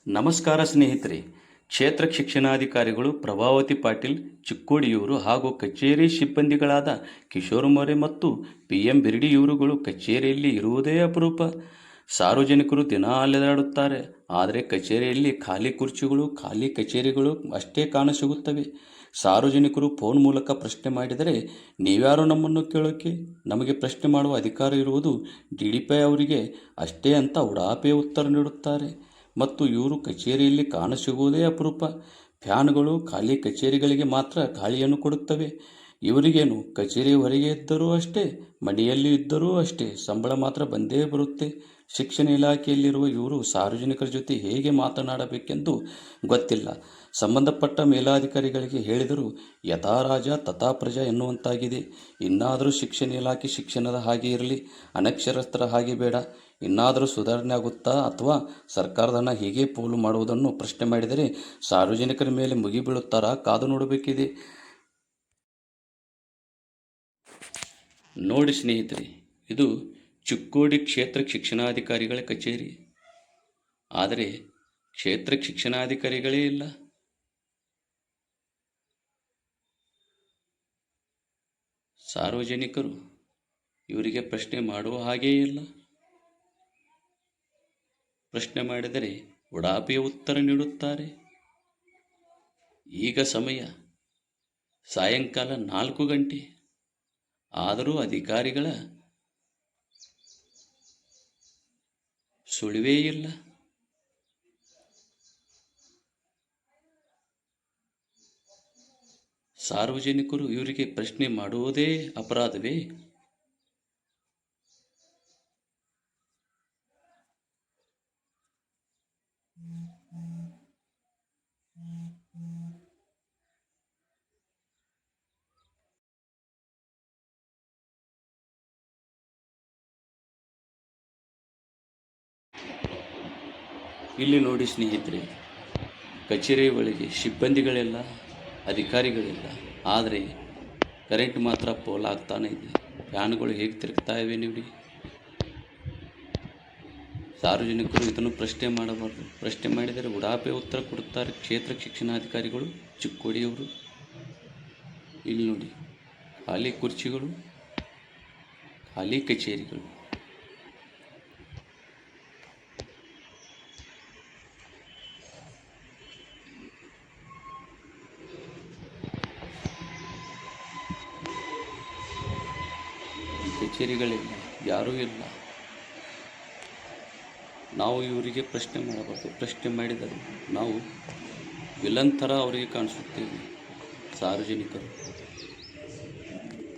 ನಮಸ್ಕಾರ ಸ್ನೇಹಿತರೆ. ಕ್ಷೇತ್ರ ಶಿಕ್ಷಣಾಧಿಕಾರಿಗಳು ಪ್ರಭಾವತಿ ಪಾಟೀಲ್ ಚಿಕ್ಕೋಡಿಯವರು ಹಾಗೂ ಕಚೇರಿ ಸಿಬ್ಬಂದಿಗಳಾದ ಕಿಶೋರ್ ಮೊರೆ ಮತ್ತು PM ಬಿರ್ಡಿ ಇವರುಗಳು ಕಚೇರಿಯಲ್ಲಿ ಇರುವುದೇ ಅಪರೂಪ. ಸಾರ್ವಜನಿಕರು ದಿನ ಅಲೆದಾಡುತ್ತಾರೆ, ಆದರೆ ಕಚೇರಿಯಲ್ಲಿ ಖಾಲಿ ಕುರ್ಚಿಗಳು, ಖಾಲಿ ಕಚೇರಿಗಳು ಅಷ್ಟೇ ಕಾಣಸಿಗುತ್ತವೆ. ಸಾರ್ವಜನಿಕರು ಫೋನ್ ಮೂಲಕ ಪ್ರಶ್ನೆ ಮಾಡಿದರೆ, ನೀವ್ಯಾರು ನಮ್ಮನ್ನು ಕೇಳೋಕೆ, ನಮಗೆ ಪ್ರಶ್ನೆ ಮಾಡುವ ಅಧಿಕಾರ ಇರುವುದು DDPI ಅವರಿಗೆ ಅಷ್ಟೇ ಅಂತ ಉಡಾಪೆಯ ಉತ್ತರ ನೀಡುತ್ತಾರೆ. ಮತ್ತು ಇವರು ಕಚೇರಿಯಲ್ಲಿ ಕಾಣಸಿಗುವುದೇ ಅಪರೂಪ. ಫ್ಯಾನ್ಗಳು ಖಾಲಿ ಕಚೇರಿಗಳಿಗೆ ಮಾತ್ರ ಗಾಳಿಯನ್ನು ಕೊಡುತ್ತವೆ. ಇವರಿಗೇನು ಕಚೇರಿ ಹೊರಗೆ ಇದ್ದರೂ ಅಷ್ಟೇ, ಮನೆಯಲ್ಲಿ ಇದ್ದರೂ ಅಷ್ಟೇ, ಸಂಬಳ ಮಾತ್ರ ಬಂದೇ ಬರುತ್ತೆ. ಶಿಕ್ಷಣ ಇಲಾಖೆಯಲ್ಲಿರುವ ಇವರು ಸಾರ್ವಜನಿಕರ ಜೊತೆ ಹೇಗೆ ಮಾತನಾಡಬೇಕೆಂದು ಗೊತ್ತಿಲ್ಲ. ಸಂಬಂಧಪಟ್ಟ ಮೇಲಾಧಿಕಾರಿಗಳಿಗೆ ಹೇಳಿದರೂ ಯಥಾ ರಾಜ ತಥಾ ಪ್ರಜಾ ಎನ್ನುವಂತಾಗಿದೆ. ಇನ್ನಾದರೂ ಶಿಕ್ಷಣ ಇಲಾಖೆ ಶಿಕ್ಷಣದ ಹಾಗೆ ಇರಲಿ, ಅನಕ್ಷರಸ್ಥರ ಹಾಗೆ ಬೇಡ. ಇನ್ನಾದರೂ ಸುಧಾರಣೆ ಆಗುತ್ತಾ ಅಥವಾ ಸರ್ಕಾರದ ಹಣ ಹೀಗೆ ಪೋಲು ಮಾಡುವುದನ್ನು ಪ್ರಶ್ನೆ ಮಾಡಿದರೆ ಸಾರ್ವಜನಿಕರ ಮೇಲೆ ಮುಗಿಬೀಳುತ್ತಾರಾ? ಕಾದು ನೋಡಬೇಕಿದೆ. ನೋಡಿ ಸ್ನೇಹಿತರೆ, ಇದು ಚಿಕ್ಕೋಡಿ ಕ್ಷೇತ್ರ ಶಿಕ್ಷಣಾಧಿಕಾರಿಗಳ ಕಚೇರಿ. ಆದರೆ ಕ್ಷೇತ್ರ ಶಿಕ್ಷಣಾಧಿಕಾರಿಗಳೇ ಇಲ್ಲ. ಸಾರ್ವಜನಿಕರು ಇವರಿಗೆ ಪ್ರಶ್ನೆ ಮಾಡುವ ಹಾಗೇ ಇಲ್ಲ. ಪ್ರಶ್ನೆ ಮಾಡಿದರೆ ಉಡಾಪೆಯ ಉತ್ತರ ನೀಡುತ್ತಾರೆ. ಈಗ ಸಮಯ ಸಾಯಂಕಾಲ 4 ಗಂಟೆ. ಆದರೂ ಅಧಿಕಾರಿಗಳ ಸುಳಿವೇ ಇಲ್ಲ. ಸಾರ್ವಜನಿಕರು ಇವರಿಗೆ ಪ್ರಶ್ನೆ ಮಾಡುವುದೇ ಅಪರಾಧವೇ? ಇಲ್ಲಿ ನೋಡಿ ಸ್ನೇಹಿತರೆ, ಕಚೇರಿ ಒಳಗೆ ಸಿಬ್ಬಂದಿಗಳೆಲ್ಲ, ಅಧಿಕಾರಿಗಳಿಲ್ಲ. ಆದರೆ ಕರೆಂಟ್ ಮಾತ್ರ ಪೋಲ್ ಆಗ್ತಾನೆ ಇದೆ. ಫ್ಯಾನ್ಗಳು ಹೇಗೆ ತಿರುಗ್ತಾ ಇವೆ ನೋಡಿ. ಸಾರ್ವಜನಿಕರು ಇದನ್ನು ಪ್ರಶ್ನೆ ಮಾಡಬಾರ್ದು. ಪ್ರಶ್ನೆ ಮಾಡಿದರೆ ಉಡಾಪೆ ಉತ್ತರ ಕೊಡುತ್ತಾರೆ ಕ್ಷೇತ್ರ ಶಿಕ್ಷಣಾಧಿಕಾರಿಗಳು ಚಿಕ್ಕೋಡಿಯವರು. ಇಲ್ಲಿ ನೋಡಿ, ಖಾಲಿ ಕುರ್ಚಿಗಳು, ಖಾಲಿ ಕಚೇರಿಗಳು. ಕಚೇರಿಗಳಿಲ್ಲ, ಯಾರೂ ಇಲ್ಲ. ನಾವು ಇವರಿಗೆ ಪ್ರಶ್ನೆ ಮಾಡಬಾರ್ದು. ಪ್ರಶ್ನೆ ಮಾಡಿದರೆ ನಾವು ವಿಲನ್ ಥರ ಅವರಿಗೆ ಕಾಣಿಸುತ್ತೇವೆ ಸಾರ್ವಜನಿಕರು.